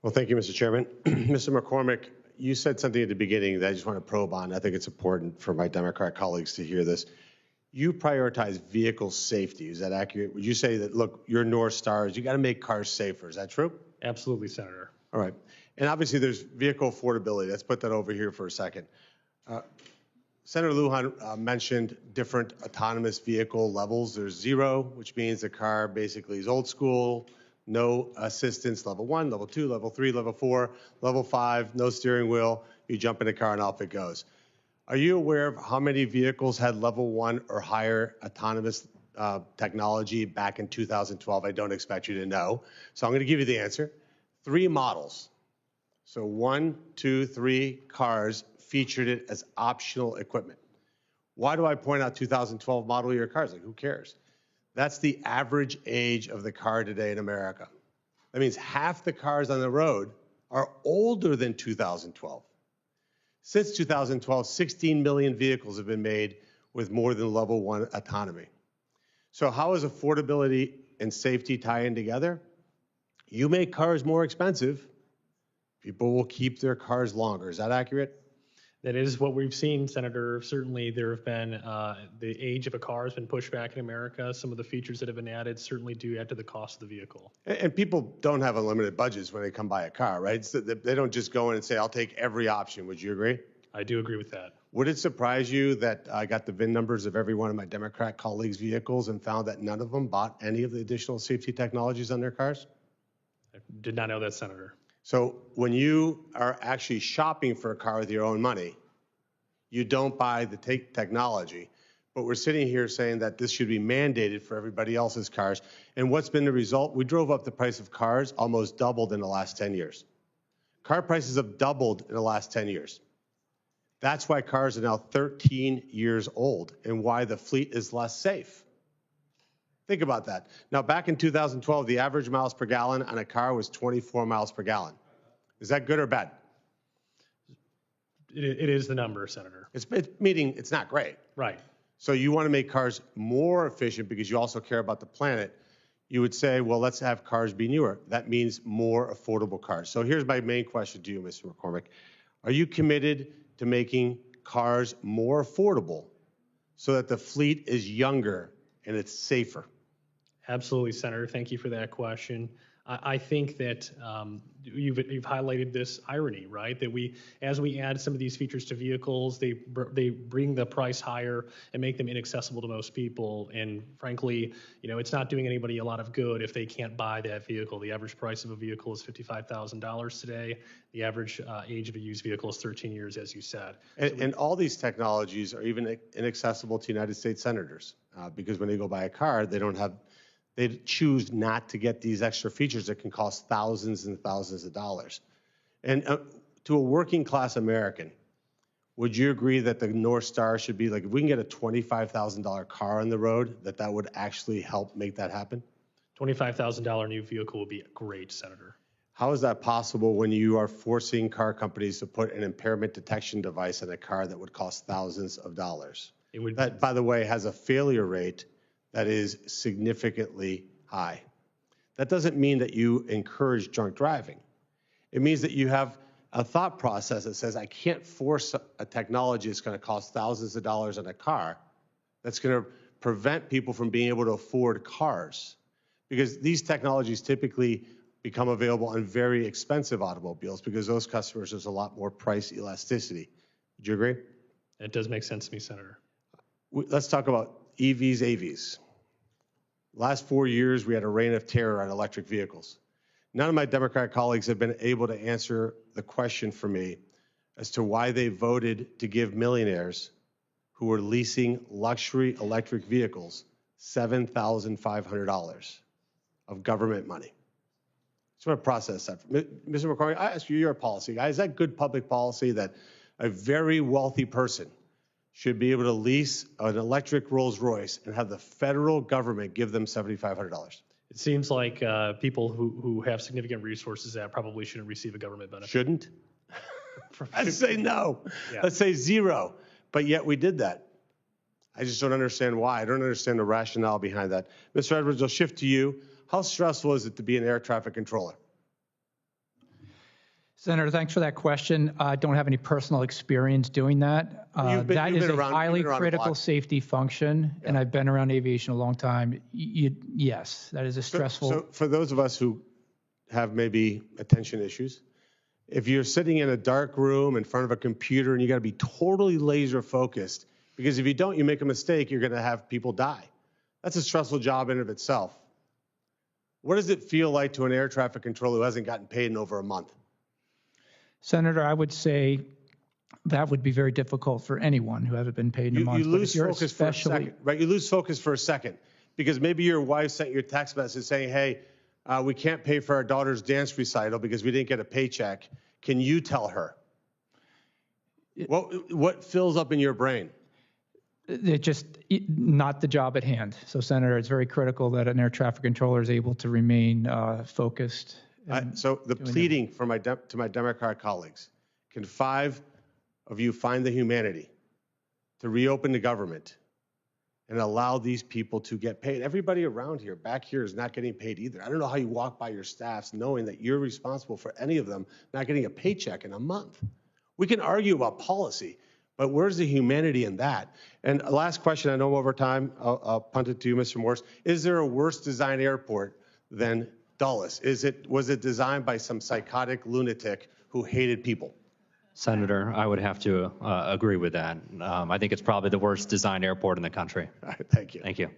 Well, thank you, Mr. Chairman. Mr. McCormick, you said something at the beginning that I just want to probe on. I think it's important for my Democrat colleagues to hear this. You prioritize vehicle safety. Is that accurate? Would you say that, look, your North Star is you got to make cars safer? Is that true? Absolutely, Senator. All right. And obviously, there's vehicle affordability. Let's put that over here for a second. Senator Lujan mentioned different autonomous vehicle levels. There's 0, which means the car basically is old school, no assistance, level 1, level 2, level 3, level 4, level 5, no steering wheel. You jump in the car and off it goes. Are you aware of how many vehicles had level 1 or higher autonomous technology back in 2012? I don't expect you to know. So I'm going to give you the answer. 3 models. So 1, 2, 3 cars featured it as optional equipment. Why do I point out 2012 model year cars? Like, who cares? That's the average age of the car today in America. That means half the cars on the road are older than 2012. Since 2012, 16 million vehicles have been made with more than level 1 autonomy. So how is affordability and safety tie in together? You make cars more expensive, people will keep their cars longer. Is that accurate? That is what we've seen, Senator. Certainly there have been, the age of a car has been pushed back in America. Some of the features that have been added certainly do add to the cost of the vehicle. And people don't have unlimited budgets when they come buy a car, right? So they don't just go in and say, I'll take every option. Would you agree? I do agree with that. Would it surprise you that I got the VIN numbers of every one of my Democrat colleagues' vehicles and found that none of them bought any of the additional safety technologies on their cars? I did not know that, Senator. So when you are actually shopping for a car with your own money, you don't buy the technology. But we're sitting here saying that this should be mandated for everybody else's cars. And what's been the result? We drove up the price of cars, almost doubled in the last 10 years. Car prices have doubled in the last 10 years. That's why cars are now 13 years old and why the fleet is less safe. Think about that. Now, back in 2012, the average miles per gallon on a car was 24 miles per gallon. Is that good or bad? It is the number, Senator. Meaning it's not great. Right. So you want to make cars more efficient because you also care about the planet. You would say, well, let's have cars be newer. That means more affordable cars. So here's my main question to you, Mr. McCormick. Are you committed to making cars more affordable so that the fleet is younger and it's safer? Absolutely, Senator. Thank you for that question. I think that you've highlighted this irony, right? That as we add some of these features to vehicles, they bring the price higher and make them inaccessible to most people. And frankly, it's not doing anybody a lot of good if they can't buy that vehicle. The average price of a vehicle is $55,000 today. The average age of a used vehicle is 13 years, as you said. And all these technologies are even inaccessible to United States senators because when they go buy a car, they choose not to get these extra features that can cost thousands and thousands of dollars. And to a working class American, would you agree that the North Star should be like, if we can get a $25,000 car on the road, that would actually help make that happen? $25,000 new vehicle would be great, Senator. How is that possible when you are forcing car companies to put an impairment detection device in a car that would cost thousands of dollars? That, by the way, has a failure rate that is significantly high. That doesn't mean that you encourage drunk driving. It means that you have a thought process that says, I can't force a technology that's going to cost thousands of dollars on a car that's going to prevent people from being able to afford cars. Because these technologies typically become available on very expensive automobiles because those customers, there's a lot more price elasticity. Would you agree? It does make sense to me, Senator. Let's talk about EVs, AVs. Last 4 years, we had a reign of terror on electric vehicles. None of my Democrat colleagues have been able to answer the question for me as to why they voted to give millionaires who are leasing luxury electric vehicles $7,500 of government money. Just want to process that. Mr. McCormick, I ask you, you're a policy guy. Is that good public policy that a very wealthy person should be able to lease an electric Rolls Royce and have the federal government give them $7,500? It seems like people who have significant resources that probably shouldn't receive a government benefit. Shouldn't? I'd say no. Yeah. Let's say 0. But yet we did that. I just don't understand why. I don't understand the rationale behind that. Mr. Edwards, I'll shift to you. How stressful is it to be an air traffic controller? Senator, thanks for that question. I don't have any personal experience doing that. That is a highly critical safety function, and I've been around aviation a long time. Yes, that is a stressful. So for those of us who have maybe attention issues, if you're sitting in a dark room in front of a computer and you got to be totally laser focused, because if you don't, you make a mistake, you're going to have people die. That's a stressful job in and of itself. What does it feel like to an air traffic controller who hasn't gotten paid in over a month? Senator, I would say that would be very difficult for anyone who hasn't been paid in a month. You lose focus for a second, right? You lose focus for a second because maybe your wife sent you a text message saying, hey, we can't pay for our daughter's dance recital because we didn't get a paycheck. Can you tell her? What fills up in your brain? It's just not the job at hand. So, Senator, it's very critical that an air traffic controller is able to remain focused. So the pleading to my Democrat colleagues, can 5 of you find the humanity to reopen the government and allow these people to get paid? Everybody around here, back here, is not getting paid either. I don't know how you walk by your staffs knowing that you're responsible for any of them not getting a paycheck in a month. We can argue about policy, but where's the humanity in that? And last question, I know I'm over time. I'll punt it to you, Mr. Morse. Is there a worse designed airport than Dulles? Was it designed by some psychotic lunatic who hated people? Senator, I would have to agree with that. I think it's probably the worst designed airport in the country. All right, thank you. Thank you.